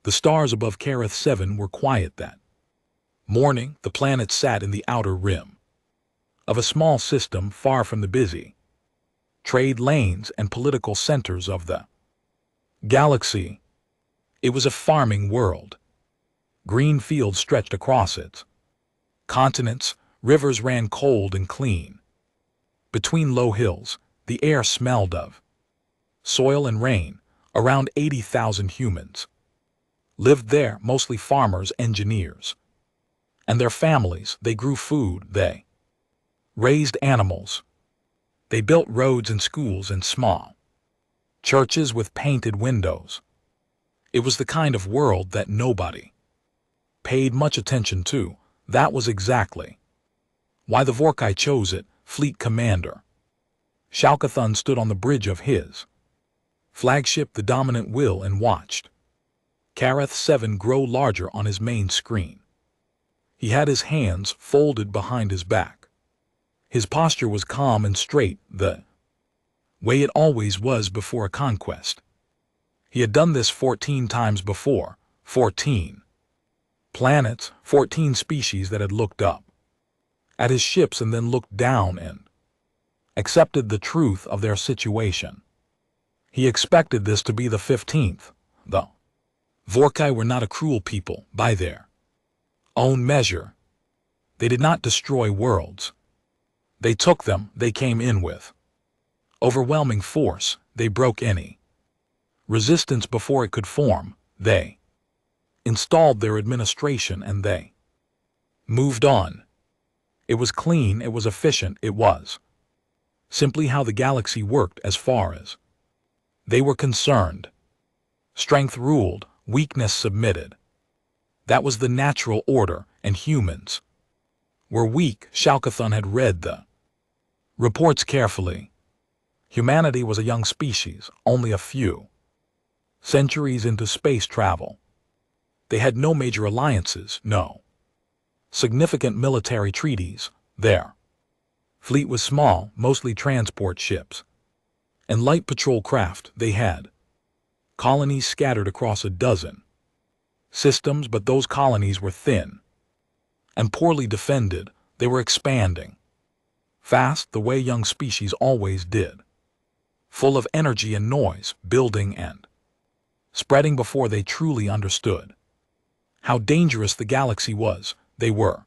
The stars above Careth 7 were quiet that morning. The planets sat in the outer rim of a small system far from the busy trade lanes and political centers of the galaxy. It was a farming world. Green fields stretched across its continents, rivers ran cold and clean. Between low hills, the air smelled of soil and rain. Around 80,000 humans lived there, mostly farmers, engineers, and their families. They grew food, they raised animals, they built roads and schools and small churches with painted windows. It was the kind of world that nobody paid much attention to. That was exactly why the Vorkai chose it. Fleet Commander Shalkathun stood on the bridge of his flagship, the Dominant Will, and watched Careth 7 grow larger on his main screen. He had his hands folded behind his back. His posture was calm and straight, the way it always was before a conquest. He had done this 14 times before. 14 planets, 14 species that had looked up at his ships and then looked down and accepted the truth of their situation. He expected this to be the 15th, though. Vorkai were not a cruel people by their own measure. They did not destroy worlds. They took them. They came in with overwhelming force. They broke any resistance before it could form. They installed their administration and they moved on. It was clean, it was efficient, it was simply how the galaxy worked as far as they were concerned. Strength ruled, weakness submitted. That was the natural order, and humans were weak. Shalkathun had read the reports carefully. Humanity was a young species, only a few centuries into space travel. They had no major alliances, no significant military treaties. Their fleet was small, mostly transport ships and light patrol craft. They had colonies scattered across a dozen systems, but those colonies were thin and poorly defended. They were expanding fast, the way young species always did, full of energy and noise, building and spreading before they truly understood how dangerous the galaxy was. They were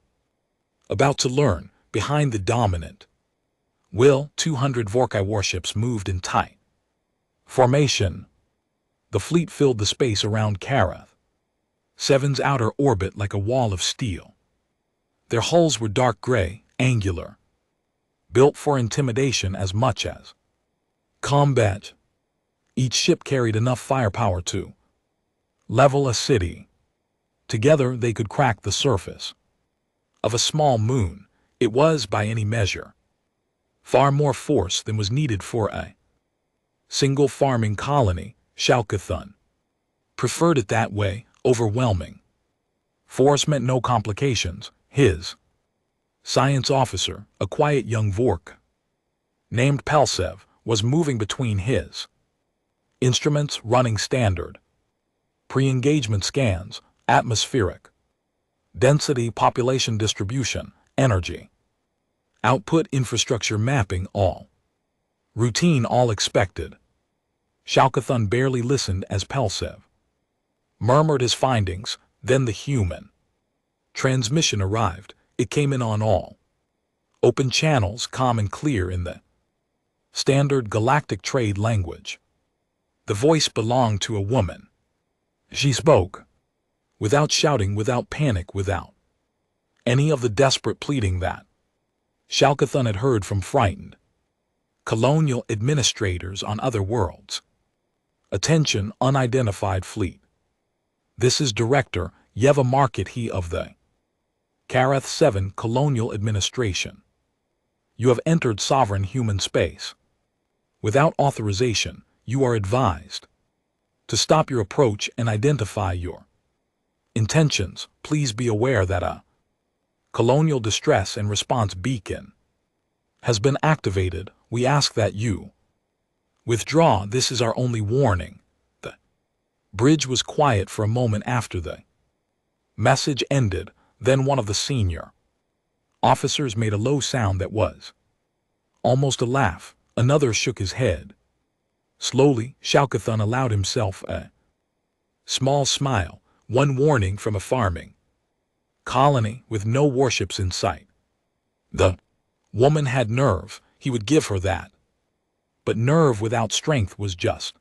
about to learn. Behind the Dominant Will, 200 Vorkai warships moved in tight formation. The fleet filled the space around Careth 7's outer orbit like a wall of steel. Their hulls were dark gray, angular, built for intimidation as much as combat. Each ship carried enough firepower to level a city. Together they could crack the surface of a small moon. It was, by any measure, far more force than was needed for a single farming colony. Shalkathun preferred it that way. Overwhelming force meant no complications. His science officer, a quiet young Vork named Pelsev, was moving between his instruments, running standard pre-engagement scans, atmospheric density, population distribution, energy output, infrastructure mapping, all routine, all expected. Shalkathun barely listened as Pelsev murmured his findings. Then the human transmission arrived. It came in on all open channels, calm and clear in the standard galactic trade language. The voice belonged to a woman. She spoke without shouting, without panic, without any of the desperate pleading that Shalkathun had heard from frightened colonial administrators on other worlds. Attention, unidentified fleet. This is Director Yeva Market, he of the Careth 7 Colonial Administration. You have entered sovereign human space. Without authorization, you are advised to stop your approach and identify your intentions. Please be aware that a colonial distress and response beacon has been activated. We ask that you withdraw. This is our only warning. The Bridge was quiet for a moment after the message ended, then one of the senior officers made a low sound that was almost a laugh. Another shook his head. Slowly, Shaukathun allowed himself a small smile, one warning from a farming colony with no warships in sight. The woman had nerve, he would give her that. But nerve without strength was just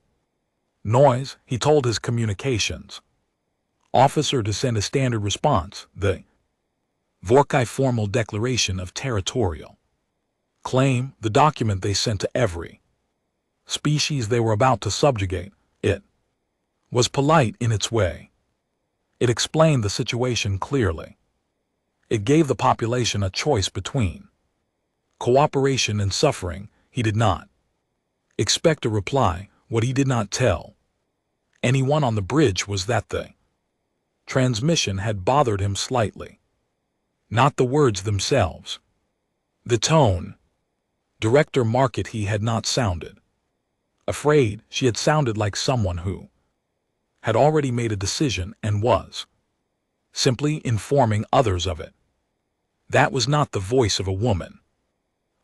noise, he told his communications officer to send a standard response, the Vorkai formal declaration of territorial claim, the document they sent to every species they were about to subjugate. It was polite in its way. It explained the situation clearly. It gave the population a choice between cooperation and suffering. He did not expect a reply. What he did not tell anyone on the bridge was that the transmission had bothered him slightly. Not the words themselves. The tone. Director Market he had not sounded afraid, she had sounded like someone who had already made a decision and was simply informing others of it. That was not the voice of a woman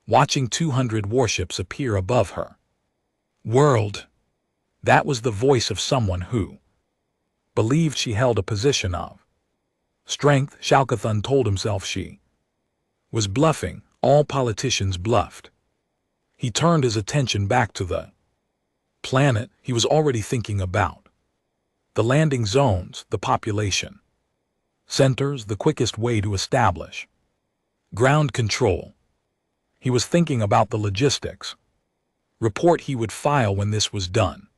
watching 200 warships appear above her world. That was the voice of someone who believed she held a position of strength. Shaukathun told himself she was bluffing. All politicians bluffed. He turned his attention back to the planet. He was already thinking about the landing zones, the population centers, the quickest way to establish ground control. He was thinking about the logistics report he would file when this was done,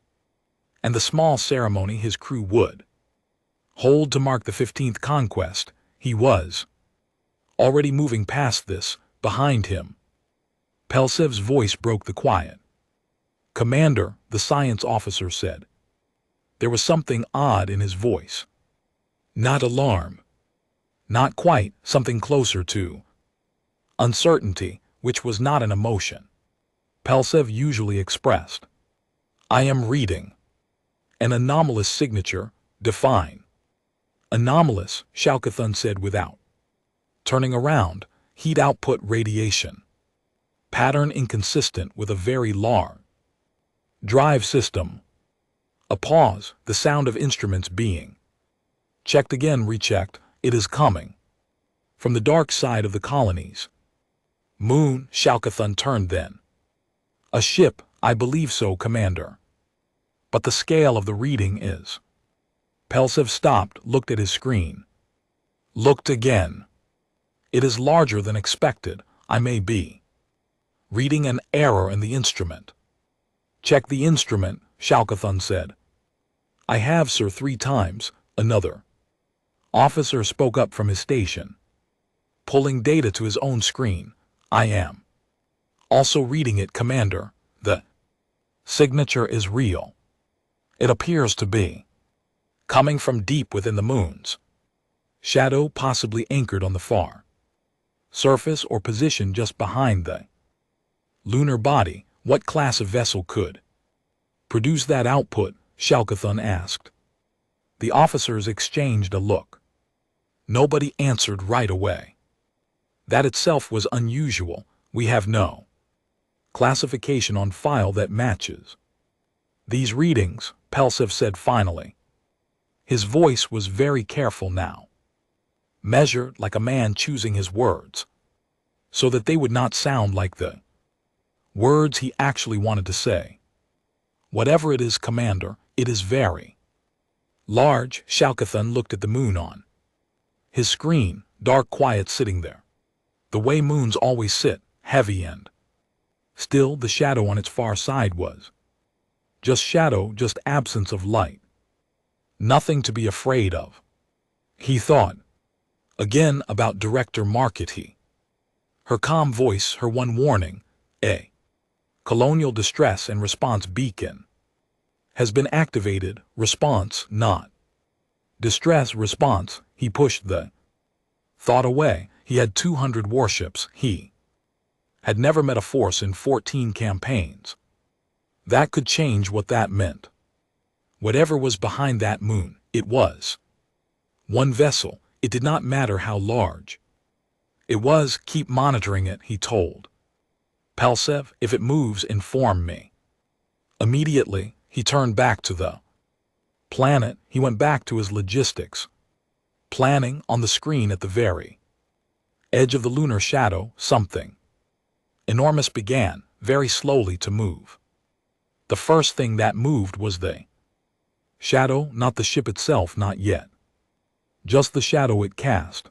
and the small ceremony his crew would hold to mark the 15th conquest. He was already moving past this. Behind him, Pelsev's voice broke the quiet. Commander, the science officer said. There was something odd in his voice. Not alarm. Not quite, something closer to uncertainty, which was not an emotion Pelsev usually expressed. I am reading. An anomalous signature. Define. Anomalous, Shaukathun said without turning around. Heat output radiation. Pattern inconsistent with a very large drive system. A pause, the sound of instruments being checked again, rechecked. It is coming from the dark side of the colonies. Moon, Shaukathun turned then. A ship, I believe so, Commander. But the scale of the reading is. Pelsev stopped, looked at his screen. Looked again. It is larger than expected. I may be reading an error in the instrument. Check the instrument, Shaukathun said. I have, sir, 3 times. Another officer spoke up from his station, pulling data to his own screen. I am also reading it, Commander. The signature is real. It appears to be coming from deep within the moon's shadow, possibly anchored on the far surface or positioned just behind the lunar body. What class of vessel could produce that output? Shaukathun asked. The officers exchanged a look. Nobody answered right away. That itself was unusual. We have no classification on file that matches these readings, Pelsev said finally. His voice was very careful now, measured like a man choosing his words, so that they would not sound like the words he actually wanted to say. Whatever it is, Commander, it is very large. Shaukathun looked at the moon on his screen, dark, quiet, sitting there, the way moons always sit, heavy and still. The shadow on its far side was just shadow, just absence of light. Nothing to be afraid of. He thought again about Director Market. Her calm voice, her one warning, a colonial distress and response beacon has been activated. Response, not distress. Response. He pushed the thought away. He had 200 warships. He had never met a force in 14 campaigns. That could change what that meant. Whatever was behind that moon, it was one vessel. It did not matter how large. It was, keep monitoring it, he told. Pelsev, if it moves, inform me. Immediately, he turned back to the planet. He went back to his logistics. Planning on the screen at the very edge of the lunar shadow, something enormous began, very slowly, to move. The first thing that moved was the shadow, not the ship itself, not yet. Just the shadow it cast.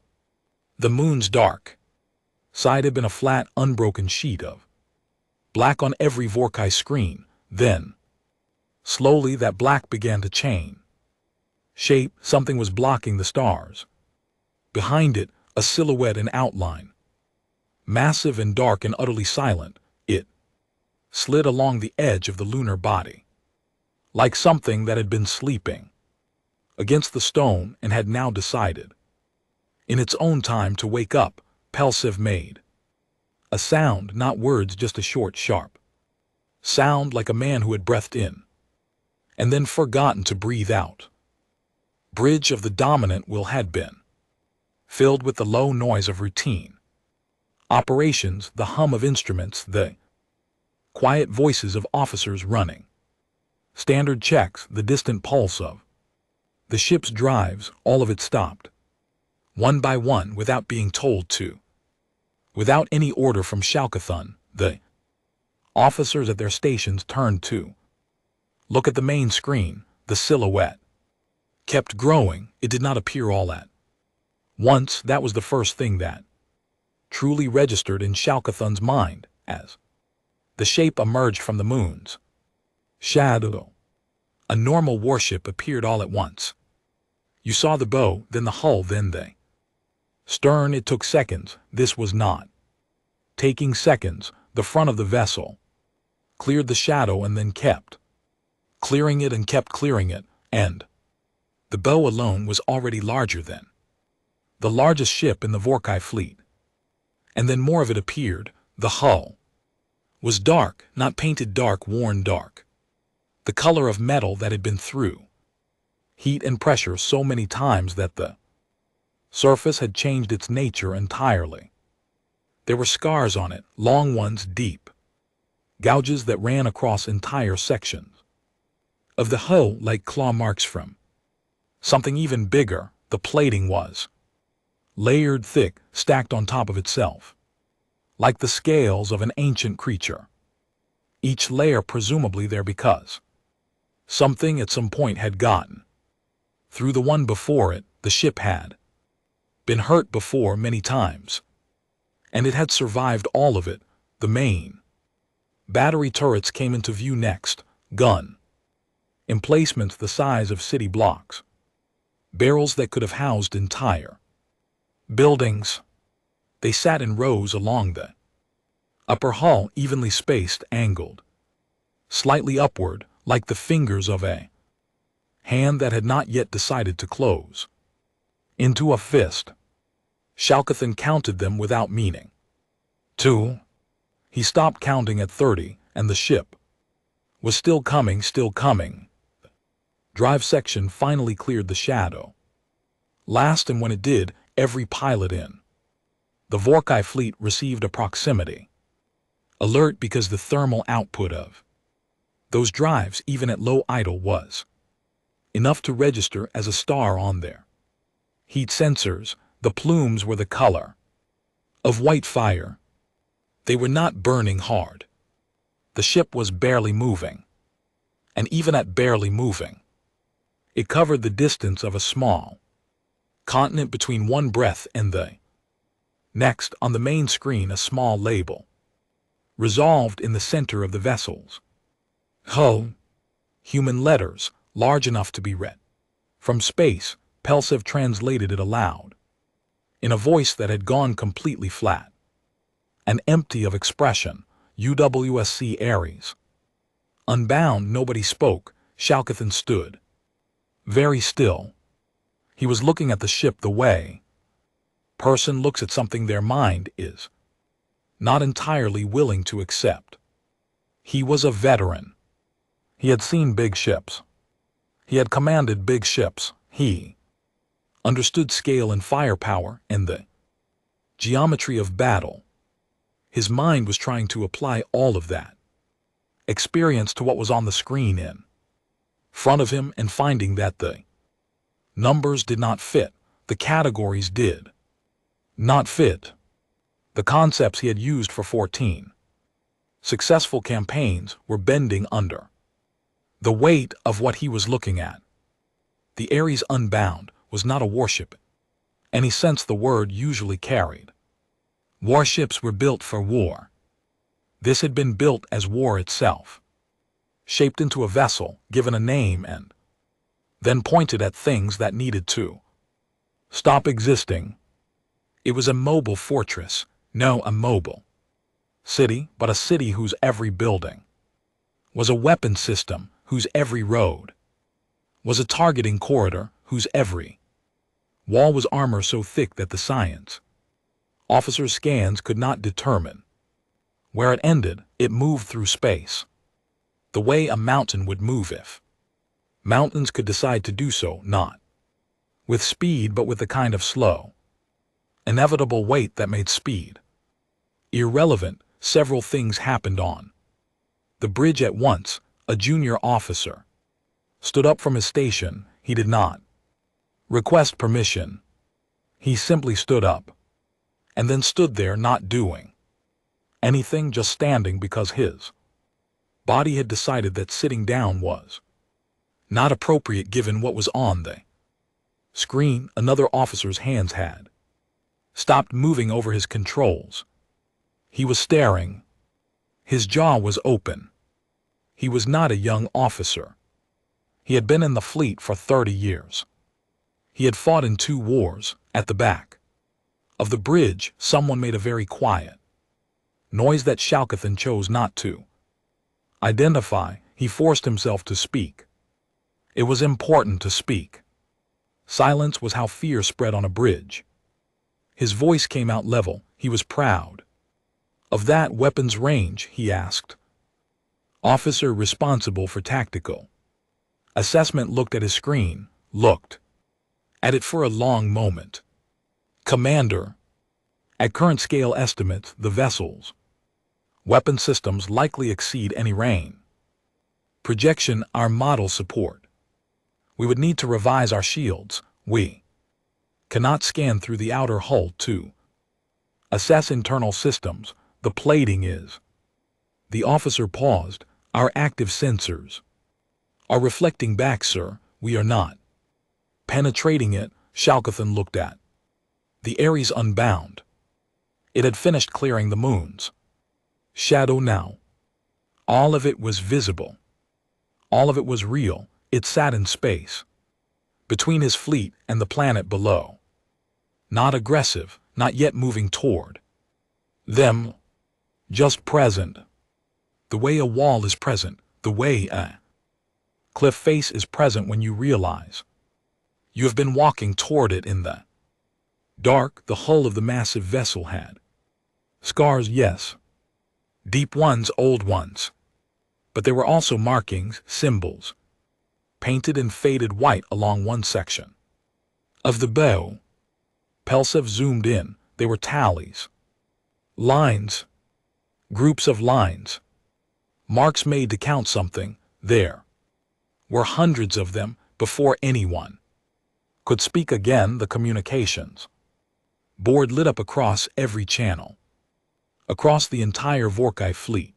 The moon's dark side had been a flat, unbroken sheet of black on every Vorkai screen. Then, slowly, that black began to change shape. Something was blocking the stars. Behind it, a silhouette and outline. Massive and dark and utterly silent, it slid along the edge of the lunar body, like something that had been sleeping against the stone and had now decided, in its own time, to wake up. Pelsev made a sound, not words, just a short, sharp sound, like a man who had breathed in and then forgotten to breathe out. Bridge of the dominant will had been filled with the low noise of routine operations, the hum of instruments, the quiet voices of officers running standard checks, the distant pulse of the ship's drives. All of it stopped, one by one, without being told to. Without any order from Shalkathon, the officers at their stations turned to look at the main screen. The silhouette kept growing. It did not appear all at once. That was the first thing that truly registered in Shalkathon's mind as the shape emerged from the moon's shadow. A normal warship appeared all at once. You saw the bow, then the hull, then the stern. It took seconds. This was not taking seconds. The front of the vessel cleared the shadow and then kept clearing it and kept clearing it, and the bow alone was already larger than the largest ship in the Vorkai fleet. And then more of it appeared. The hull was dark, not painted dark, worn dark. The color of metal that had been through heat and pressure so many times that the surface had changed its nature entirely. There were scars on it, long ones, deep gouges that ran across entire sections of the hull, like claw marks from something even bigger. The plating was layered thick, stacked on top of itself, like the scales of an ancient creature. Each layer presumably there because something at some point had gotten through the one before it. The ship had been hurt before many times, and it had survived all of it. The main battery turrets came into view next, gun emplacements the size of city blocks, barrels that could have housed entire buildings. They sat in rows along the upper hull, evenly spaced, angled slightly upward, like the fingers of a hand that had not yet decided to close into a fist. Shalkathan counted them without meaning. 2. He stopped counting at 30, and the ship was still coming, still coming. Drive section finally cleared the shadow last, and when it did, every pilot in the Vorkai fleet received a proximity alert, because the thermal output of those drives, even at low idle, was enough to register as a star on their heat sensors. The plumes were the color of white fire. They were not burning hard. The ship was barely moving, and even at barely moving, it covered the distance of a small continent between one breath and the next. On the main screen, a small label resolved in the center of the vessel's hull. Human letters, large enough to be read from space. Pelsev translated it aloud in a voice that had gone completely flat and empty of expression. UWSC Ares. Unbound. Nobody spoke. Shalkathan stood very still. He was looking at the ship the way person looks at something their mind is not entirely willing to accept. He was a veteran. He had seen big ships. He had commanded big ships. He understood scale and firepower and the geometry of battle. His mind was trying to apply all of that experience to what was on the screen in front of him and finding that the numbers did not fit, the categories did not fit. The concepts he had used for 14 successful campaigns were bending under the weight of what he was looking at. The Ares Unbound was not a warship, any sense the word usually carried. Warships were built for war. This had been built as war itself, shaped into a vessel, given a name, and then pointed at things that needed to stop existing. It was a mobile fortress, no, a mobile city, but a city whose every building was a weapon system, whose every road was a targeting corridor, whose every wall was armor so thick that the science officers' scans could not determine where it ended. It moved through space, the way a mountain would move if mountains could decide to do so, not with speed but with a kind of slow, inevitable weight that made speed irrelevant. Several things happened on the bridge at once. A junior officer stood up from his station. He did not request permission. He simply stood up and then stood there, not doing anything, just standing, because his body had decided that sitting down was not appropriate given what was on the screen. Another officer's hands had stopped moving over his controls. He was staring. His jaw was open. He was not a young officer. He had been in the fleet for 30 years. He had fought in 2 wars. At the back of the bridge, someone made a very quiet noise that Shalkathan chose not to identify. He forced himself to speak. It was important to speak. Silence was how fear spread on a bridge. His voice came out level. He was proud of that. Weapons range, he asked. Officer responsible for tactical assessment looked at his screen, looked at it for a long moment. Commander, at current scale estimates, the vessel's weapon systems likely exceed any range projection our model support. We would need to revise our shields. We cannot scan through the outer hull to assess internal systems. The plating is. The officer paused. Our active sensors are reflecting back, sir. We are not penetrating it. Shalkathan looked at the Ares Unbound. It had finished clearing the moon's shadow now. All of it was visible. All of it was real. It sat in space, between his fleet and the planet below. Not aggressive, not yet moving toward them, just present. The way a wall is present, the way a cliff face is present when you realize you have been walking toward it in the dark. The hull of the massive vessel had scars, yes, deep ones, old ones, but there were also markings, symbols, painted in faded white along one section of the bow. Pelsev zoomed in. They were tallies, lines, groups of lines, marks made to count something. There were hundreds of them. Before anyone could speak again, the communications board lit up across every channel, across the entire Vorkai fleet.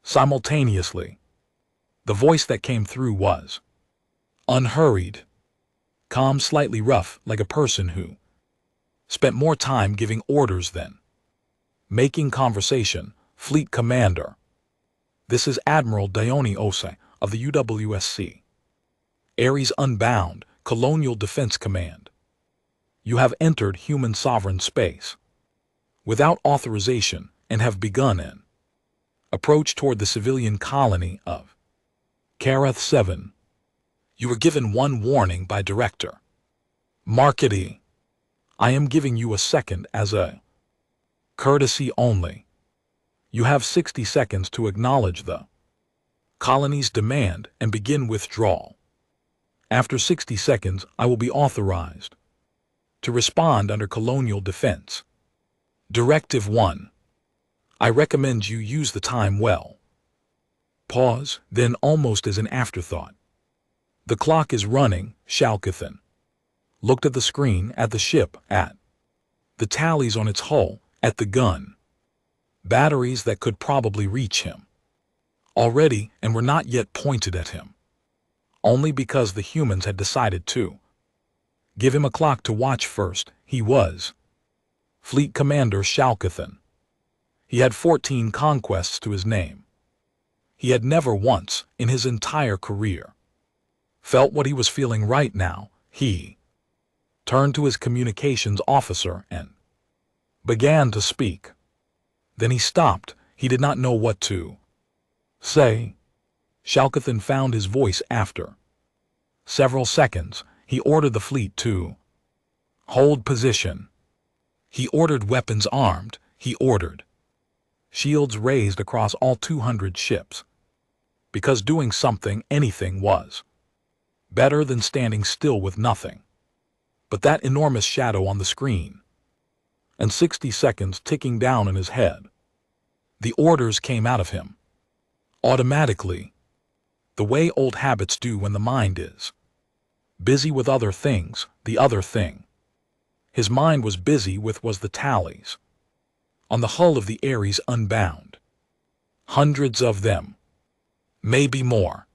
Simultaneously, the voice that came through was unhurried, calm, slightly rough, like a person who spent more time giving orders than making conversation. Fleet Commander, this is Admiral Dione Ose of the UWSC. Ares Unbound, Colonial Defense Command. You have entered human sovereign space without authorization and have begun an approach toward the civilian colony of Karath 7. You were given one warning by Director Markety. I am giving you a second as a courtesy only. You have 60 seconds to acknowledge the colony's demand and begin withdrawal. After 60 seconds, I will be authorized to respond under colonial defense. Directive 1. I recommend you use the time well. Pause, then almost as an afterthought. The clock is running, Shalkathan looked at the screen, at the ship, at the tallies on its hull, at the gun. Batteries that could probably reach him already and were not yet pointed at him. Only because the humans had decided to give him a clock to watch first. He was Fleet Commander Shalkathan. He had 14 conquests to his name. He had never once, in his entire career, felt what he was feeling right now. He turned to his communications officer and began to speak. Then he stopped. He did not know what to say. Shalkathan found his voice after several seconds. He ordered the fleet to hold position. He ordered weapons armed. He ordered shields raised across all 200 ships. Because doing something, anything, was better than standing still with nothing but that enormous shadow on the screen, and 60 seconds ticking down in his head. The orders came out of him automatically, the way old habits do when the mind is busy with other things. The other thing his mind was busy with was the tallies on the hull of the Ares Unbound. Hundreds of them, maybe more.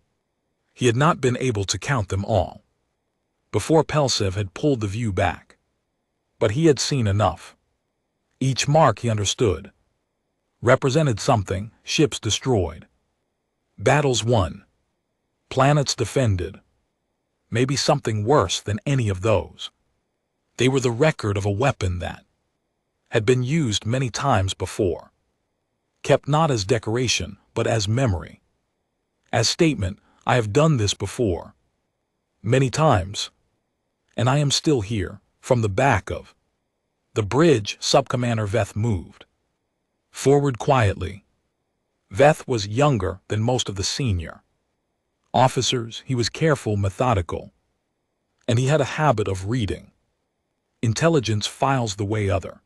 He had not been able to count them all before Pelsev had pulled the view back. But he had seen enough. Each mark, he understood, represented something: ships destroyed, battles won, planets defended. Maybe something worse than any of those. They were the record of a weapon that had been used many times before, kept not as decoration, but as memory, as statement: I have done this before, many times, and I am still here. From the back of the bridge, Subcommander Veth moved forward quietly. Veth was younger than most of the senior officers. He was careful, methodical, and he had a habit of reading intelligence files the way other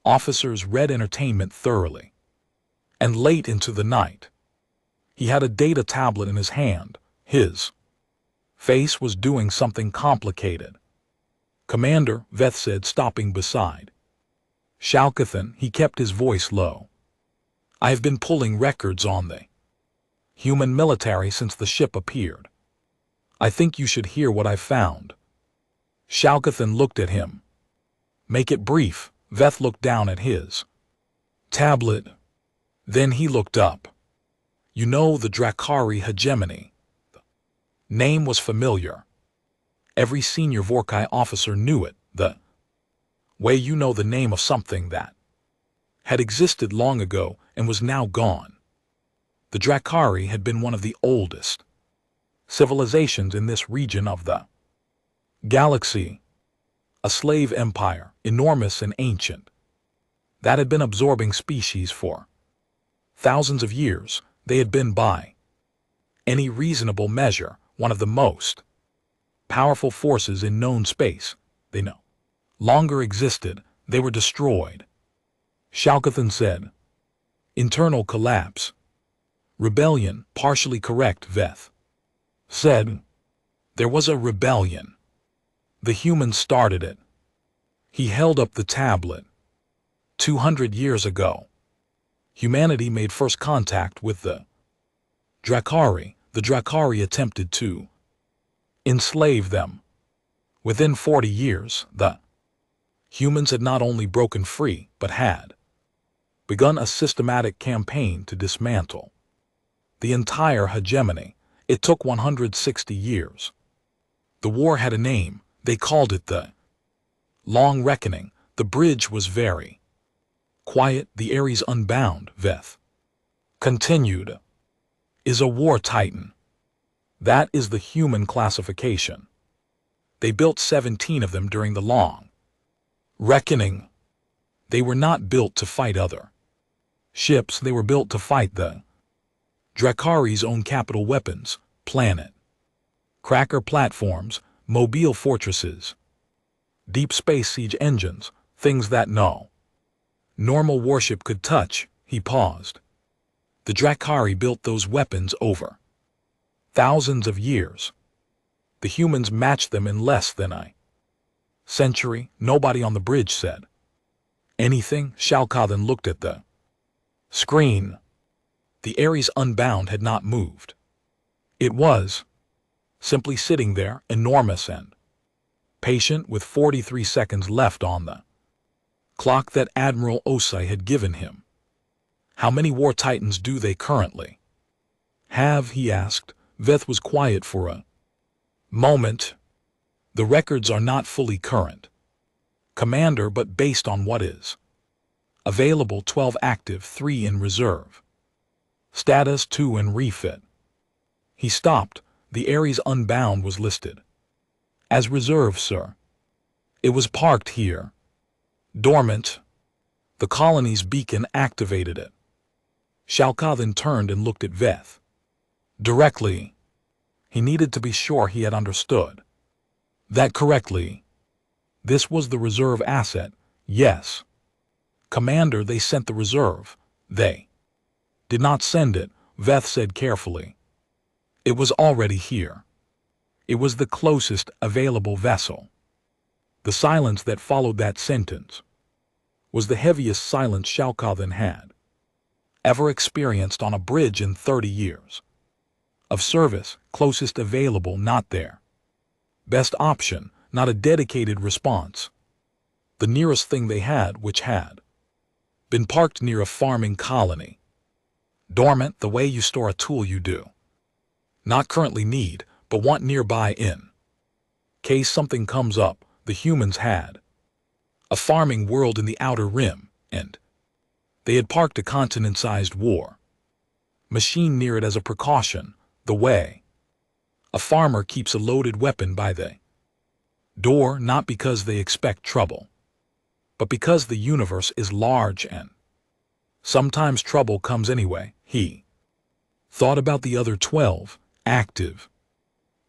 officers read entertainment thoroughly. And late into the night, he had a data tablet in his hand. His face was doing something complicated. Commander, Veth said, stopping beside Shalkathan. He kept his voice low. I have been pulling records on the human military since the ship appeared. I think you should hear what I found. Shalkathan looked at him. Make it brief. Veth looked down at his tablet. Then he looked up. You know, the Drakari hegemony. The name was familiar. Every senior Vorkai officer knew it, the way you know the name of something that had existed long ago and was now gone. The Drakari had been one of the oldest civilizations in this region of the galaxy, a slave empire, enormous and ancient, that had been absorbing species for thousands of years. They had been, by any reasonable measure, one of the most powerful forces in known space. They no longer existed. They were destroyed. Shalkathan said. Internal collapse. Rebellion. Partially correct, Veth said. There was a rebellion. The humans started it. He held up the tablet. 200 years ago, humanity made first contact with the Drakari. The Drakari attempted to enslave them. Within 40 years, the humans had not only broken free, but had begun a systematic campaign to dismantle the entire hegemony. It took 160 years. The war had a name. They called it the Long Reckoning. The bridge was very quiet. The Ares Unbound, Veth continued, is a war titan. That is the human classification. They built 17 of them during the Long Reckoning. They were not built to fight other ships. They were built to fight the Drakari's own capital weapons, planet cracker platforms, mobile fortresses, deep space siege engines, things that no normal warship could touch. He paused. The Drakari built those weapons over thousands of years. The humans matched them in less than a century. Nobody on the bridge said anything. Shalkathan looked at the screen. The Ares Unbound had not moved. It was simply sitting there, enormous and patient, with 43 seconds left on the clock that Admiral Osai had given him. How many war titans do they currently have? He asked. Veth was quiet for a moment. The records are not fully current, Commander, but based on what is available, 12 active, 3 in reserve. Status 2 in refit. He stopped. The Ares Unbound was listed as reserve, sir. It was parked here, dormant. The colony's beacon activated it. Shalkathan turned and looked at Veth directly. He needed to be sure he had understood that correctly. This was the reserve asset. Yes, Commander, they sent the reserve. They did not send it, Veth said carefully. It was already here. It was the closest available vessel. The silence that followed that sentence was the heaviest silence Shalkathan had ever experienced on a bridge in 30 years of service. Closest available, not there. Best option, not a dedicated response. The nearest thing they had, which had been parked near a farming colony. Dormant, the way you store a tool you do not currently need, but want nearby in case something comes up. The humans had a farming world in the outer rim, and they had parked a continent-sized war machine near it as a precaution, the way a farmer keeps a loaded weapon by the door, not because they expect trouble, but because the universe is large and sometimes trouble comes anyway. He thought about the other 12, active,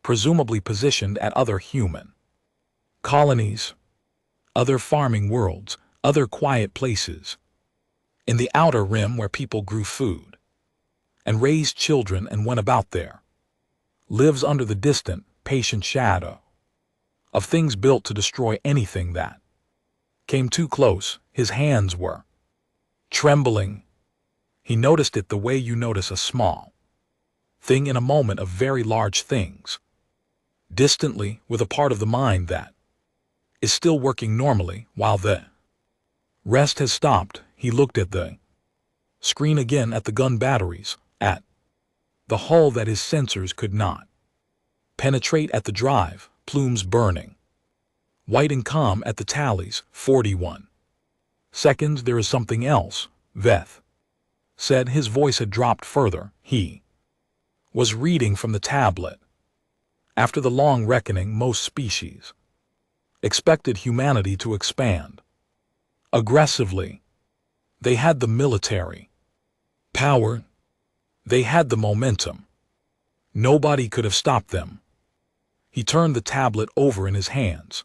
presumably positioned at other human colonies, other farming worlds, other quiet places, in the outer rim where people grew food and raised children and went about their lives under the distant, patient shadow of things built to destroy anything that came too close. His hands were trembling. He noticed it the way you notice a small thing in a moment of very large things, distantly, with a part of the mind that is still working normally while the rest has stopped. He looked at the screen again, at the gun batteries, at the hull that his sensors could not penetrate, at the drive, plumes burning white and calm, at the tallies, 41 seconds. There is something else, Veth said. His voice had dropped further. He was reading from the tablet. After the long reckoning, most species expected humanity to expand aggressively. They had the military power. They had the momentum. Nobody could have stopped them. He turned the tablet over in his hands.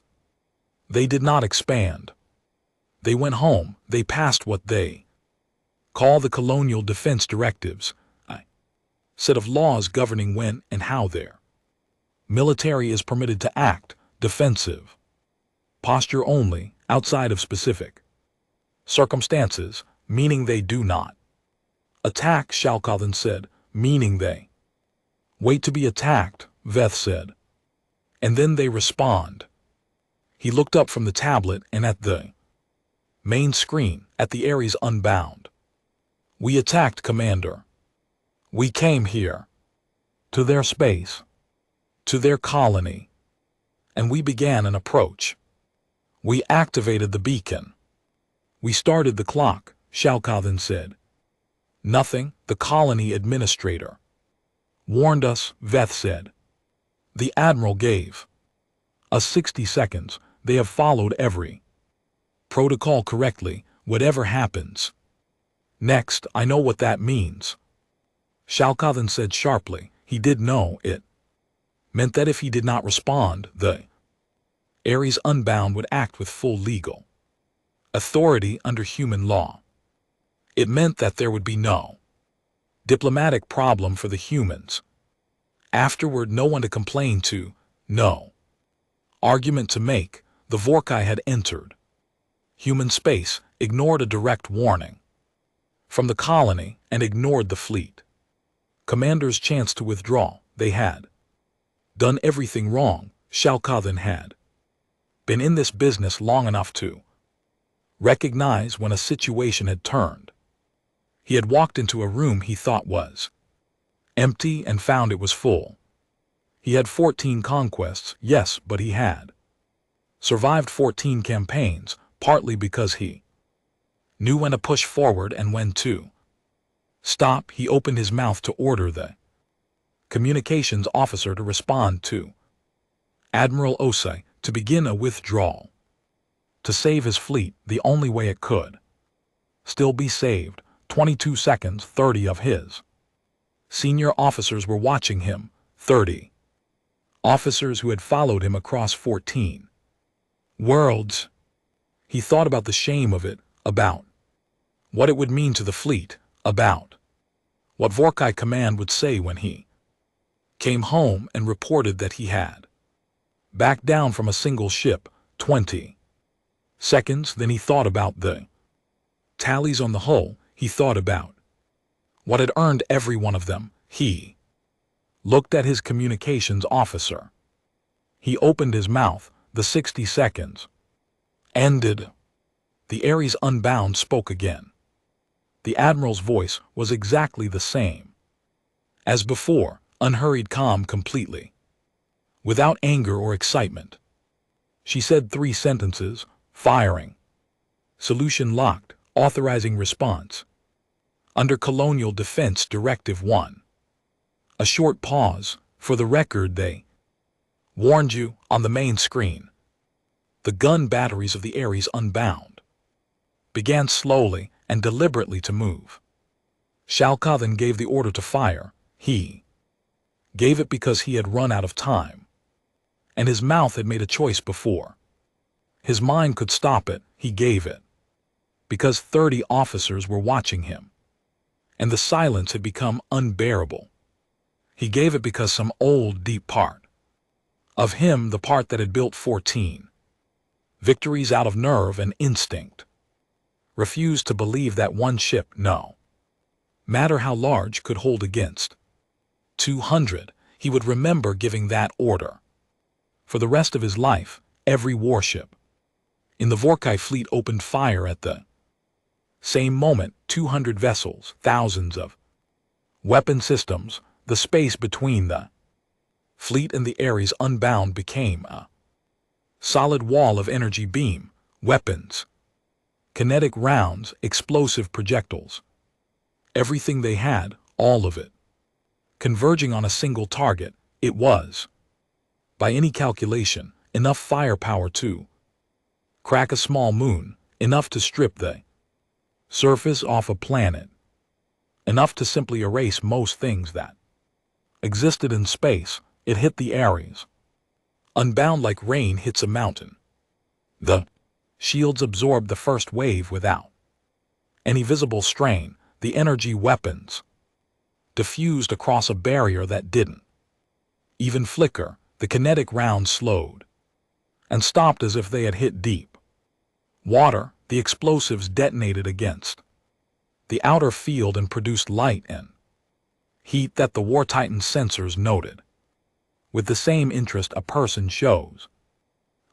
They did not expand. They went home. They passed what they call the colonial defense directives, a set of laws governing when and how their military is permitted to act, defensive posture only, outside of specific circumstances, meaning they do not attack, Shalkathan said, meaning they wait to be attacked, Veth said, and then they respond. He looked up from the tablet and at the main screen, at the Ares Unbound. We attacked, Commander. We came here, to their space, to their colony, and we began an approach. We activated the beacon. We started the clock, Shalkathan said. Nothing, the colony administrator warned us, Veth said. The Admiral gave us 60 seconds. They have followed every protocol correctly, whatever happens next. I know what that means, Shalkathan said sharply. He did know it. meant that if he did not respond, the Ares Unbound would act with full legal authority under human law. It meant that there would be no diplomatic problem for the humans. Afterward, no one to complain to, no argument to make. The Vorkai had entered human space, ignored a direct warning from the colony, and ignored the fleet commander's chance to withdraw. They had done everything wrong. Shalkathan had been in this business long enough to recognize when a situation had turned. He had walked into a room he thought was empty and found it was full. He had 14 conquests, yes, but he had survived 14 campaigns, partly because he knew when to push forward and when to stop. He opened his mouth to order the communications officer to respond to Admiral Osei to begin a withdrawal. To save his fleet the only way it could still be saved. 22 seconds, 30 of his senior officers were watching him, 30 officers who had followed him across 14 worlds. He thought about the shame of it, about what it would mean to the fleet, about what Vorkai Command would say when he came home and reported that he had backed down from a single ship. 20 seconds. Then he thought about the tallies on the hull. He thought about what had earned every one of them. He looked at his communications officer. He opened his mouth. The 60 seconds ended. The Ares Unbound spoke again. The Admiral's voice was exactly the same as before, unhurried, calm, completely without anger or excitement. She said 3 sentences: firing, solution locked, authorizing response, under Colonial Defense Directive 1. A short pause. For the record, they warned you on the main screen. The gun batteries of the Ares Unbound began slowly and deliberately to move. Shalkathan gave the order to fire. He gave it because he had run out of time, and his mouth had made a choice before. His mind could stop it. He gave it because 30 officers were watching him, and the silence had become unbearable. He gave it because some old, deep part of him, the part that had built 14 victories out of nerve and instinct, refused to believe that one ship, no matter how large, could hold against 200. He would remember giving that order for the rest of his life. Every warship in the Vorkai fleet opened fire at the same moment. 200 vessels, thousands of weapon systems. The space between the fleet and the Ares Unbound became a solid wall of energy beam, weapons, kinetic rounds, explosive projectiles. Everything they had, all of it, converging on a single target. It was, by any calculation, enough firepower to crack a small moon, enough to strip the surface off a planet, enough to simply erase most things that existed in space. It hit the Ares Unbound like rain hits a mountain. The shields absorbed the first wave without any visible strain. The energy weapons diffused across a barrier that didn't even flicker. The kinetic rounds slowed and stopped as if they had hit deep water. The explosives detonated against the outer field and produced light and heat that the War Titan's sensors noted with the same interest a person shows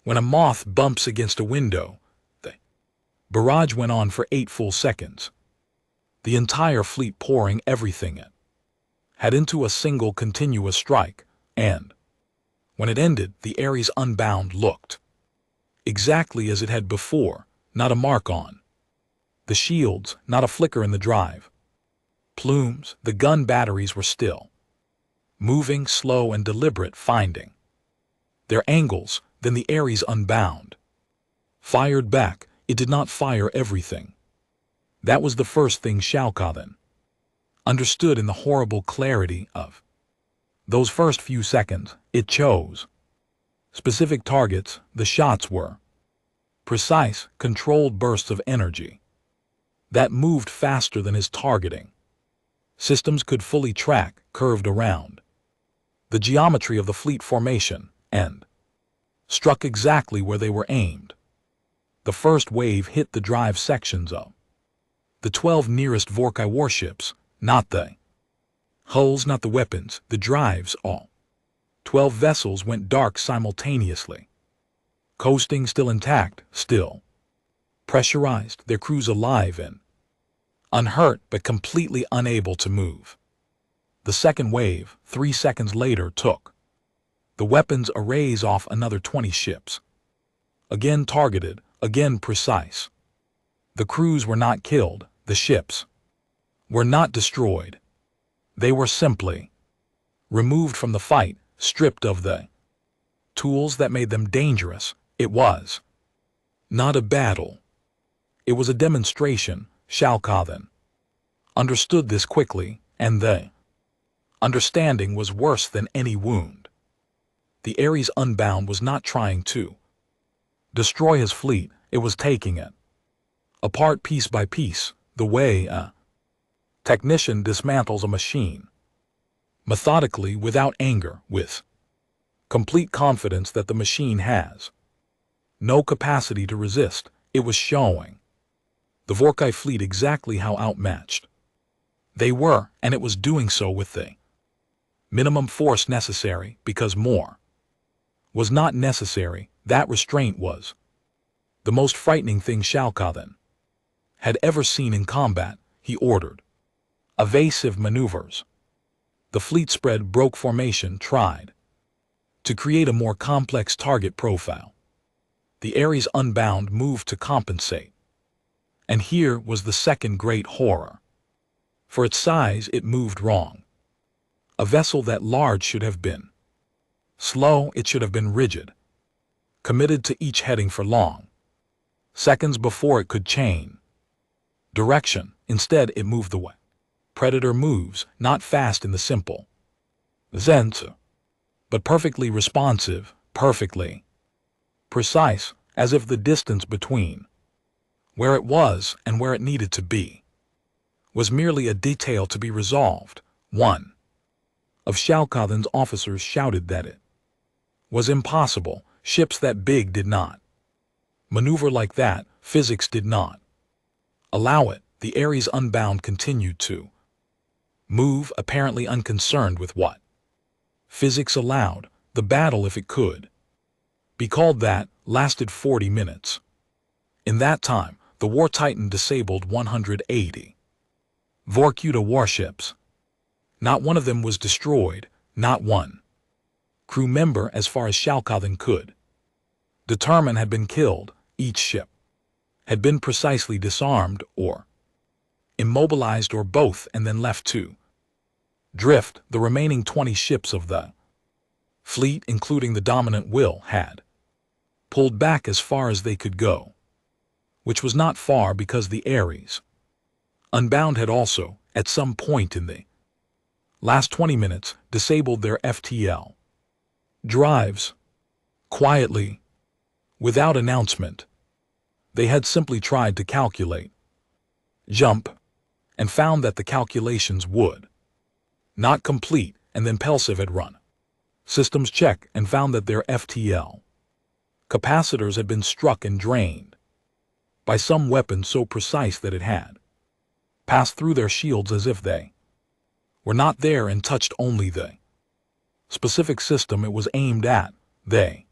when a moth bumps against a window. The barrage went on for 8 full seconds, the entire fleet pouring everything it had into a single continuous strike, and when it ended, the Ares Unbound looked exactly as it had before. Not a mark on the shields, not a flicker in the drive plumes. The gun batteries were still moving, slow and deliberate, finding their angles. Then the Ares Unbound fired back. It did not fire everything. That was the first thing Shalkathan understood in the horrible clarity of Those first few seconds, it chose specific targets. The shots were precise, controlled bursts of energy that moved faster than his targeting systems could fully track, curved around the geometry of the fleet formation, and struck exactly where they were aimed. The first wave hit the drive sections of the 12 nearest Vorkai warships, not the hulls, not the weapons, the drives. All 12 vessels went dark simultaneously, coasting still intact, still pressurized, their crews alive and unhurt but completely unable to move. The second wave, 3 seconds later, took the weapons arrays off another 20 ships. Again targeted, again precise. The crews were not killed, the ships were not destroyed. They were simply removed from the fight, stripped of the tools that made them dangerous. It was not a battle. It was a demonstration. Shalkathan understood this quickly, and the understanding was worse than any wound. The Ares Unbound was not trying to destroy his fleet, it was taking it apart piece by piece, the way a technician dismantles a machine, methodically, without anger, with complete confidence that the machine has no capacity to resist. It was showing the Vorkai fleet exactly how outmatched they were, and it was doing so with the minimum force necessary, because more was not necessary. That restraint was the most frightening thing Shalkathan had ever seen in combat. He ordered evasive maneuvers. The fleet spread, broke formation, tried to create a more complex target profile. The Ares Unbound moved to compensate. And here was the second great horror. For its size, it moved wrong. A vessel that large should have been slow, it should have been rigid, committed to each heading for long seconds before it could change direction. Instead, it moved the way Predator moves, not fast in the simple sense, but perfectly responsive, perfectly precise, as if the distance between where it was and where it needed to be was merely a detail to be resolved. One of Shalkathan's officers shouted that it was impossible. Ships that big did not maneuver like that. Physics did not allow it. The Ares Unbound continued to move, apparently unconcerned with what physics allowed. The battle, if it could be called that, lasted 40 minutes. In that time, the War Titan disabled 180 Vorkuta warships. Not one of them was destroyed, not one crew member, as far as Shalkathan could determine, had been killed. Each ship had been precisely disarmed or immobilized, or both, and then left to drift. The remaining 20 ships of the fleet, including the dominant will, had pulled back as far as they could go, which was not far, because the Ares Unbound had also, at some point in the last 20 minutes, disabled their FTL drives. Quietly, without announcement, they had simply tried to calculate jump, and found that the calculations would not complete, and then Pelsiv had run systems check and found that their FTL capacitors had been struck and drained by some weapon so precise that it had passed through their shields as if they were not there and touched only the specific system it was aimed at. They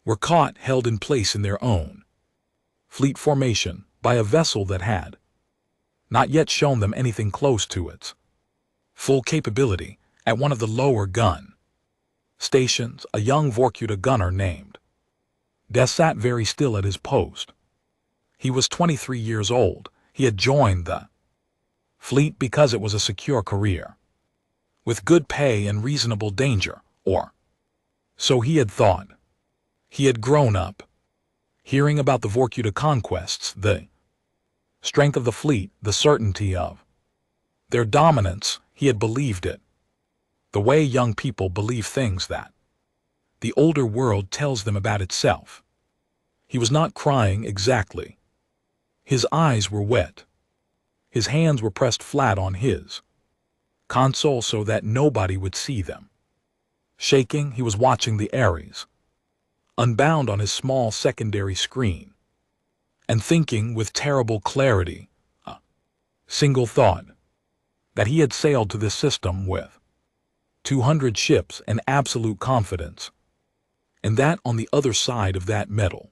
were caught, held in place in their own fleet formation by a vessel that had not yet shown them anything close to its full capability. At one of the lower gun stations, a young Vorkuta gunner named Des sat very still at his post. He was 23 years old. He had joined the fleet because it was a secure career, with good pay and reasonable danger, or so he had thought. He had grown up hearing about the Vorkuta conquests, the strength of the fleet, the certainty of their dominance. He had believed it. The way young people believe things that the older world tells them about itself. He was not crying exactly. His eyes were wet. His hands were pressed flat on his console so that nobody would see them. Shaking, he was watching the Ares, unbound on his small secondary screen, and thinking with terrible clarity, a single thought, that he had sailed to this system with 200 ships and absolute confidence, and that on the other side of that metal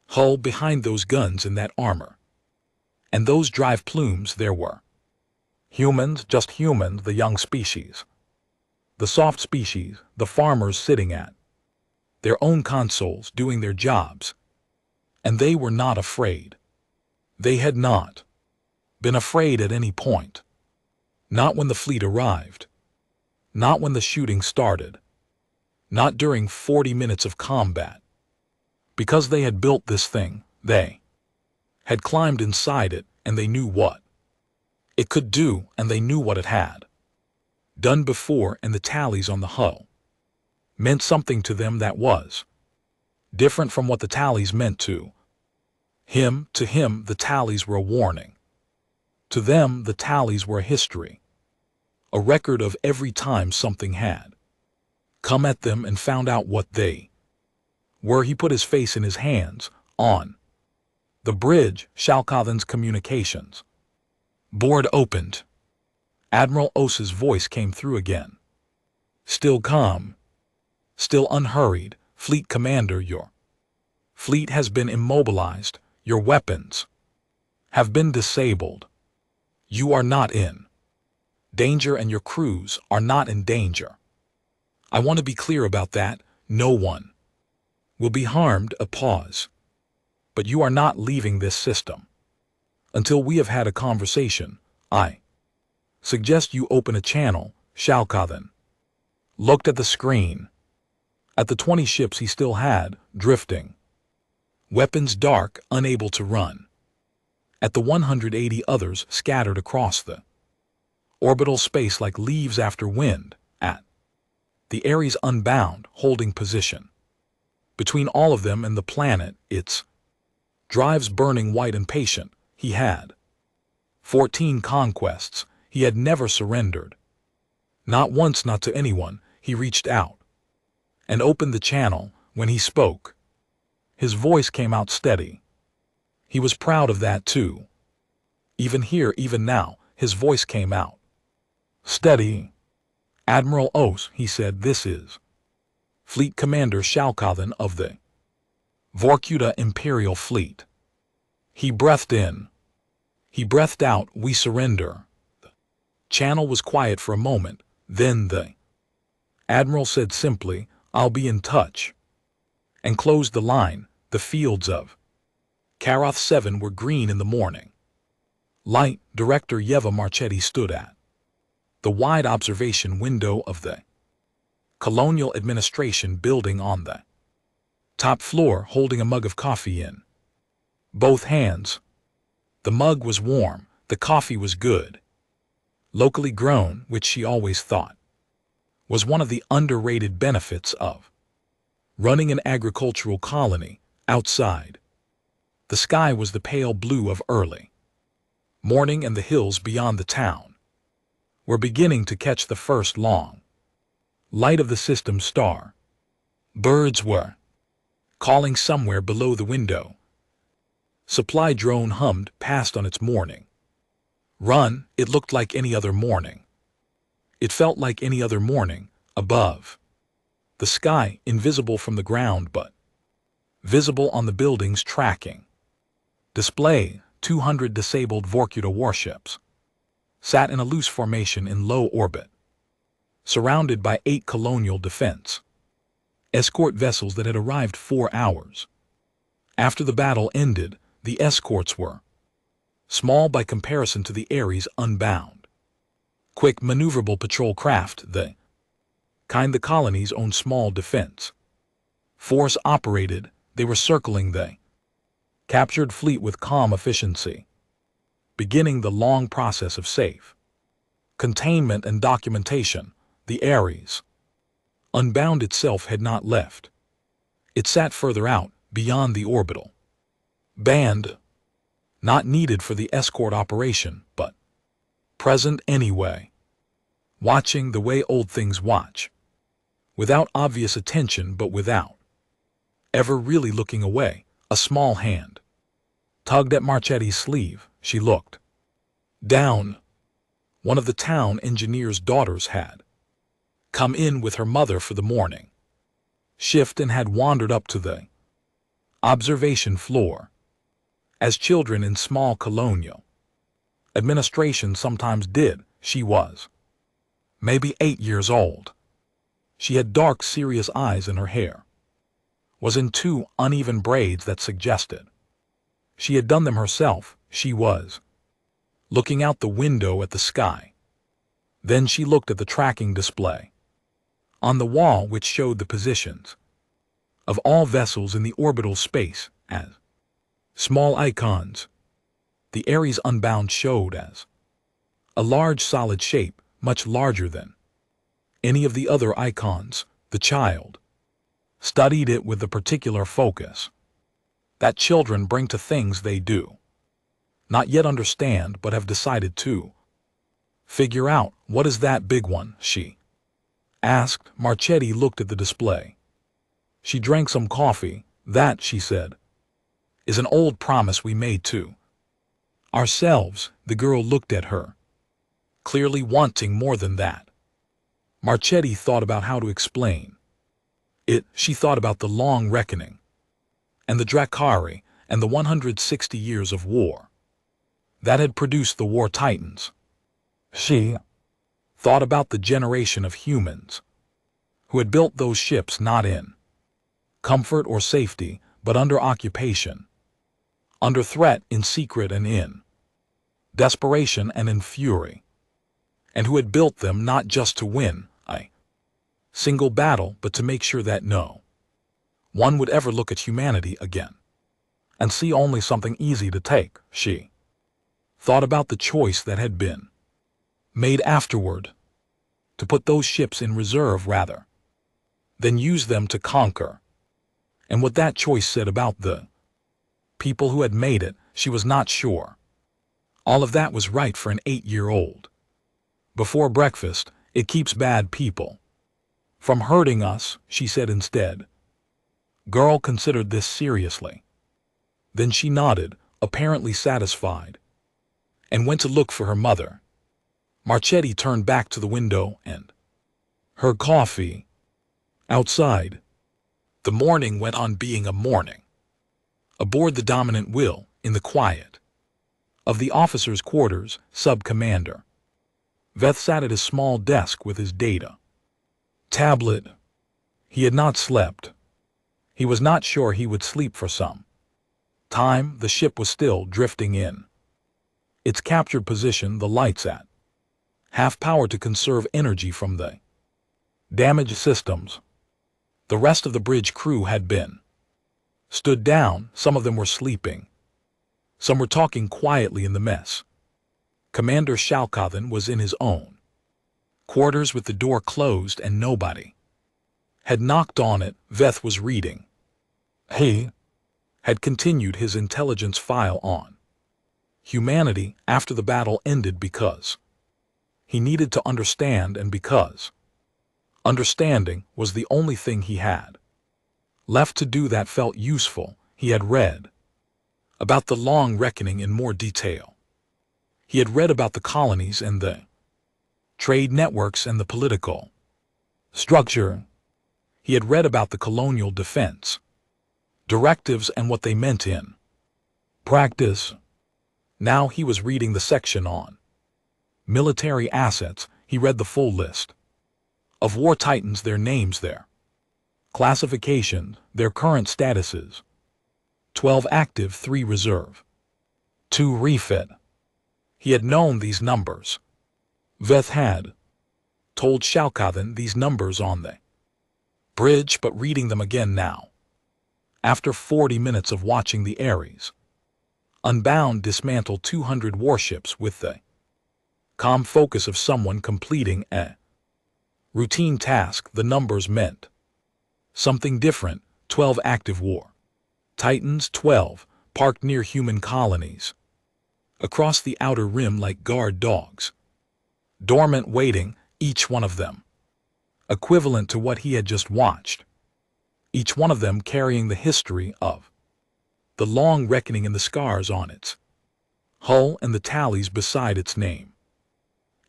hull, behind those guns and that armor and those drive plumes, there were humans, just humans, the young species, the soft species, the farmers sitting at their own consoles doing their jobs, and they were not afraid. They had not been afraid at any point. Not when the fleet arrived. Not when the shooting started. Not during 40 minutes of combat. Because they had built this thing, they had climbed inside it, and they knew what it could do, and they knew what it had done before, and the tallies on the hull meant something to them that was different from what the tallies meant to him. To him, the tallies were a warning. To them, the tallies were a history, a record of every time something had come at them and found out what they were. He put his face in his hands. On the bridge, Shalkathan's communications board opened. Admiral Os's voice came through again. Still calm, still unhurried. Fleet Commander, your fleet has been immobilized. Your weapons have been disabled. You are not in danger, and your crews are not in danger. I want to be clear about that. No one will be harmed. A pause. But you are not leaving this system until we have had a conversation. I suggest you open a channel. Shalkathan looked at the screen, at the 20 ships he still had, drifting, weapons dark, unable to run, at the 180 others scattered across the orbital space like leaves after wind, at the Ares unbound, holding position between all of them and the planet, its drives burning white and patient. He had 14 conquests. He had never surrendered. Not once, not to anyone. He reached out and opened the channel. When he spoke, his voice came out steady. He was proud of that too. Even here, even now, his voice came out steady. Admiral Os, he said, this is Fleet Commander Shalkathan of the Vorkuta Imperial Fleet. He breathed in. He breathed out. We surrender. The channel was quiet for a moment. Then the Admiral said simply, I'll be in touch, and closed the line. The fields of Karoth 7 were green in the morning light. Director Yeva Marchetti stood at the wide observation window of the Colonial Administration building on the top floor, holding a mug of coffee in both hands. The mug was warm, the coffee was good, locally grown, which she always thought was one of the underrated benefits of running an agricultural colony. Outside, the sky was the pale blue of early morning, and the hills beyond the town were beginning to catch the first long light of the system star. Birds were calling somewhere below the window. Supply drone hummed past on its morning run. It looked like any other morning. It felt like any other morning. Above the sky, invisible from the ground but visible on the building's tracking display, 200 disabled Vorkuta warships sat in a loose formation in low orbit, surrounded by 8 colonial defense escort vessels that had arrived 4 hours after the battle ended. The escorts were small by comparison to the Ares unbound, quick maneuverable patrol craft, the kind the colony's own small defense force operated. They were circling the captured fleet with calm efficiency, beginning the long process of safe containment and documentation. The Ares, Unbound itself had not left. It sat further out, beyond the orbital band, not needed for the escort operation, but present anyway, watching the way old things watch, without obvious attention but without ever really looking away. A small hand tugged at Marchetti's sleeve. She looked down. One of the town engineer's daughters had come in with her mother for the morning shift and had wandered up to the observation floor, as children in small colonial administration sometimes did. She was maybe 8 years old. She had dark, serious eyes, and her hair was in 2 uneven braids that suggested she had done them herself. She was looking out the window at the sky. Then she looked at the tracking display on the wall, which showed the positions of all vessels in the orbital space as small icons. The Ares Unbound showed as a large solid shape, much larger than any of the other icons. The child studied it with the particular focus that children bring to things they do not yet understand but have decided to figure out. What is that big one? She asked. Marchetti looked at the display. She drank some coffee. That, she said, is an old promise we made to ourselves. The girl looked at her, clearly wanting more than that. Marchetti thought about how to explain it. She thought about the long reckoning, and the Dracari, and the 160 years of war that had produced the war titans. She thought about the generation of humans who had built those ships not in comfort or safety, but under occupation, under threat, in secret and in desperation and in fury, and who had built them not just to win a single battle, but to make sure that no one would ever look at humanity again and see only something easy to take. She thought about the choice that had been made afterward, to put those ships in reserve rather than use them to conquer, and what that choice said about the people who had made it. She was not sure all of that was right for an 8-year-old. Before breakfast, it keeps bad people from hurting us, she said instead. Girl considered this seriously. Then she nodded, apparently satisfied, and went to look for her mother. Marchetti turned back to the window and her coffee. Outside, the morning went on being a morning. Aboard the dominant will, in the quiet of the officers' quarters, Sub-Commander Veth sat at his small desk with his data tablet. He had not slept. He was not sure he would sleep for some time. The ship was still drifting in its captured position, the lights at half power to conserve energy from the damaged systems. The rest of the bridge crew had been stood down. Some of them were sleeping. Some were talking quietly in the mess. Commander Shalkathan was in his own quarters with the door closed and nobody had knocked on it. Veth was reading. He had continued his intelligence file on humanity after the battle ended, because he needed to understand, and because understanding was the only thing he had left to do that felt useful. He had read about the long reckoning in more detail. He had read about the colonies and the trade networks and the political structure. He had read about the colonial defense directives and what they meant in practice. Now he was reading the section on military assets. He read the full list of war titans, their names, their classification, their current statuses: 12 active, 3 reserve, 2 refit. He had known these numbers. Veth had told Shalkathan these numbers on the bridge, but reading them again now, after 40 minutes of watching the Ares Unbound dismantle 200 warships with the calm focus of someone completing a Routine task, the numbers meant. Something different, 12 active war. Titans, 12, parked near human colonies. Across the outer rim like guard dogs. Dormant waiting, each one of them. Equivalent to what he had just watched. Each one of them carrying the history of the long reckoning and the scars on its hull and the tallies beside its name.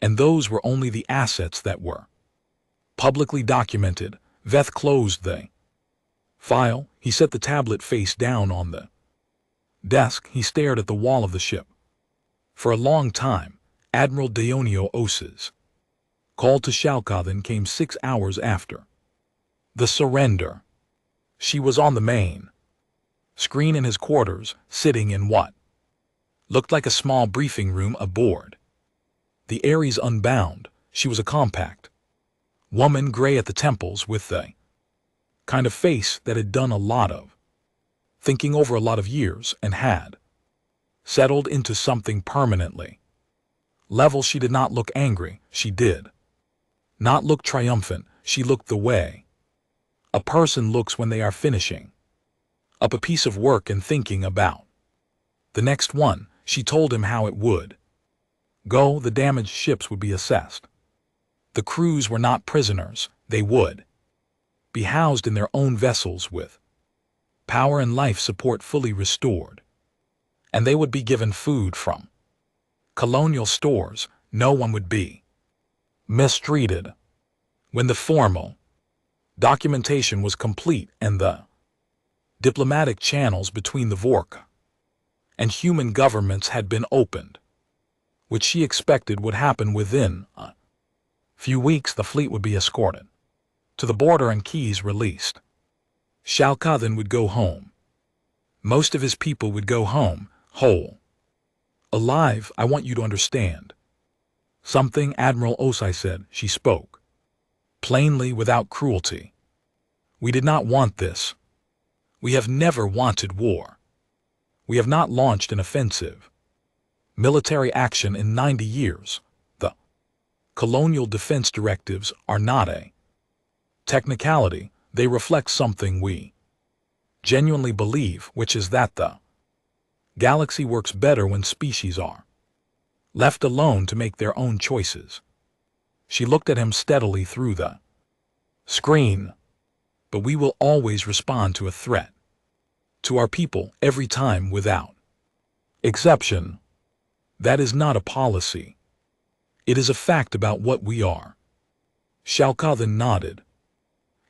And those were only the assets that were publicly documented. Veth closed the file. He set the tablet face down on the desk. He stared at the wall of the ship. For a long time, Admiral Dionio Os's call to Shalkathan came 6 hours after the surrender. She was on the main screen in his quarters, sitting in what looked like a small briefing room aboard the Ares Unbound. She was a compact woman, gray at the temples, with the kind of face that had done a lot of thinking over a lot of years and had settled into something permanently level. She did not look angry. She did not look triumphant. She looked the way a person looks when they are finishing up a piece of work and thinking about the next one. She told him how it would go. The damaged ships would be assessed. The crews were not prisoners. They would be housed in their own vessels with power and life support fully restored. And they would be given food from colonial stores. No one would be mistreated. When the formal documentation was complete and the diplomatic channels between the Vorka and human governments had been opened, which she expected would happen within a few weeks, the fleet would be escorted to the border and keys released. Shalkathan would go home. Most of his people would go home, whole. Alive. I want you to understand something, Admiral Osai said. She spoke plainly, without cruelty. We did not want this. We have never wanted war. We have not launched an offensive military action in 90 years. The colonial defense directives are not a technicality. They reflect something we genuinely believe, which is that the galaxy works better when species are left alone to make their own choices. She looked at him steadily through the screen. But we will always respond to a threat, to our people, every time, without exception. That is not a policy. It is a fact about what we are. Shalkathan nodded.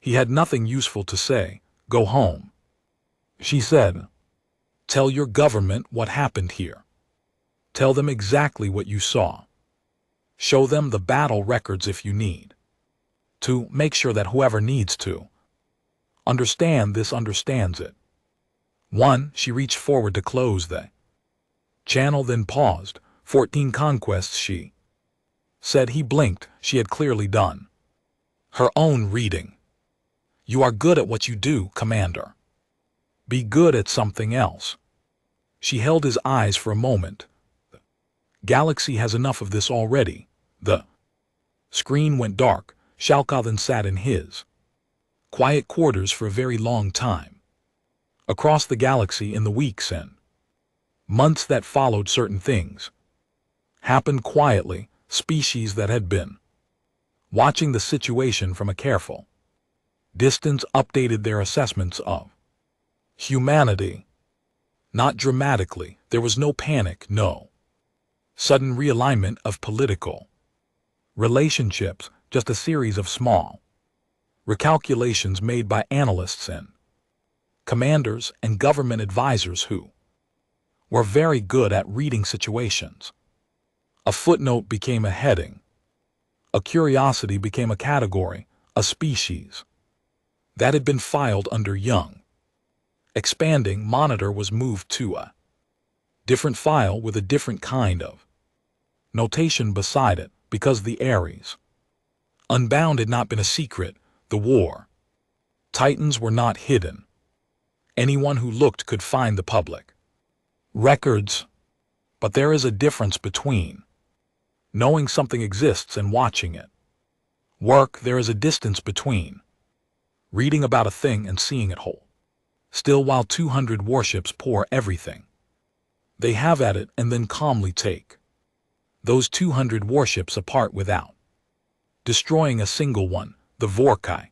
He had nothing useful to say. Go home. She said, tell your government what happened here. Tell them exactly what you saw. Show them the battle records if you need to. Make sure that whoever needs to understand this understands it. 1. She reached forward to close the channel, then paused. 14 conquests, she said. He blinked. She had clearly done her own reading. You are good at what you do, Commander. Be good at something else. She held his eyes for a moment. The galaxy has enough of this already. The screen went dark. Shalkathan sat in his quiet quarters for a very long time. Across the galaxy, in the weeks and months that followed, certain things happened quietly. Species that had been watching the situation from a careful distance updated their assessments of humanity. Not dramatically. There was no panic, no sudden realignment of political relationships, just a series of small recalculations made by analysts and commanders and government advisors who were very good at reading situations. A footnote became a heading. A curiosity became a category, a species that had been filed under young. Expanding monitor was moved to a different file with a different kind of notation beside it, because the Ares Unbound had not been a secret. The war Titans were not hidden. Anyone who looked could find the public records. But there is a difference between knowing something exists and watching it Work, there is a distance between reading about a thing and seeing it whole. Still, while 200 warships pour everything they have at it and then calmly take those 200 warships apart without destroying a single one, the Vorkai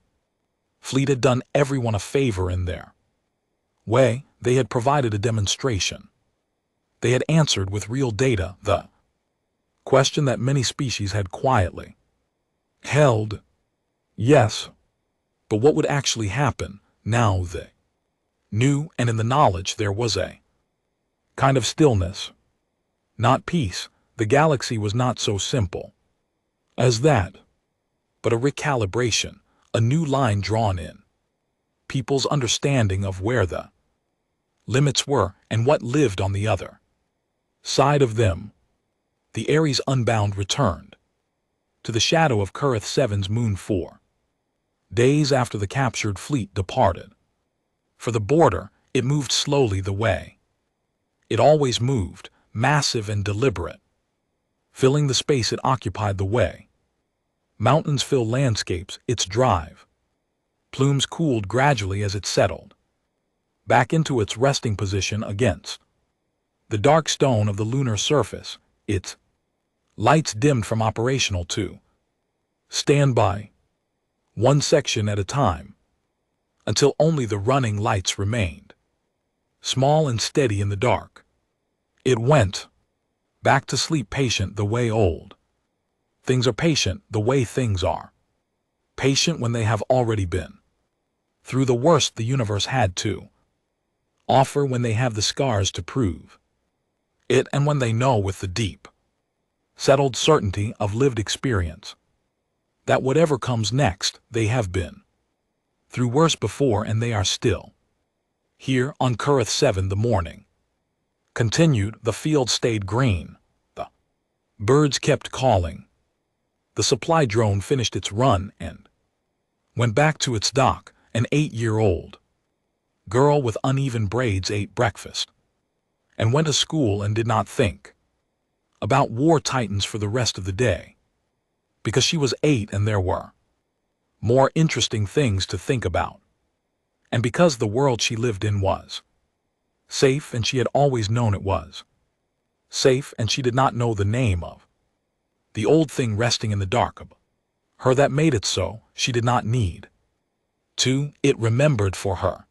fleet had done everyone a favor in their way. They had provided a demonstration. They had answered with real data the question that many species had quietly held. Yes, but what would actually happen now they knew, and in the knowledge there was a kind of stillness, not peace. The galaxy was not so simple as that, but a recalibration, a new line drawn in people's understanding of where the limits were and what lived on the other side of them. The Ares Unbound returned to the shadow of Kurith 7's moon 4 days after the captured fleet departed. For the border, it moved slowly the way it always moved, massive and deliberate, filling the space it occupied the way mountains fill landscapes. Its drive plumes cooled gradually as it settled back into its resting position against the dark stone of the lunar surface. Its lights dimmed from operational to standby, one section at a time, until only the running lights remained, small and steady in the dark. It went back to sleep, patient the way old things are patient, the way things are patient when they have already been through the worst the universe had to offer, when they have the scars to prove it, and when they know with the deep, settled certainty of lived experience that whatever comes next, they have been through worse before, and they are still here on Kurith 7. The morning continued. The field stayed green. The birds kept calling. The supply drone finished its run and went back to its dock. An 8-year-old girl with uneven braids ate breakfast and went to school and did not think about war titans for the rest of the day, because she was 8 and there were more interesting things to think about, and because the world she lived in was safe, and she had always known it was safe, and she did not know the name of the old thing resting in the dark of her that made it so. She did not need to. It remembered for her.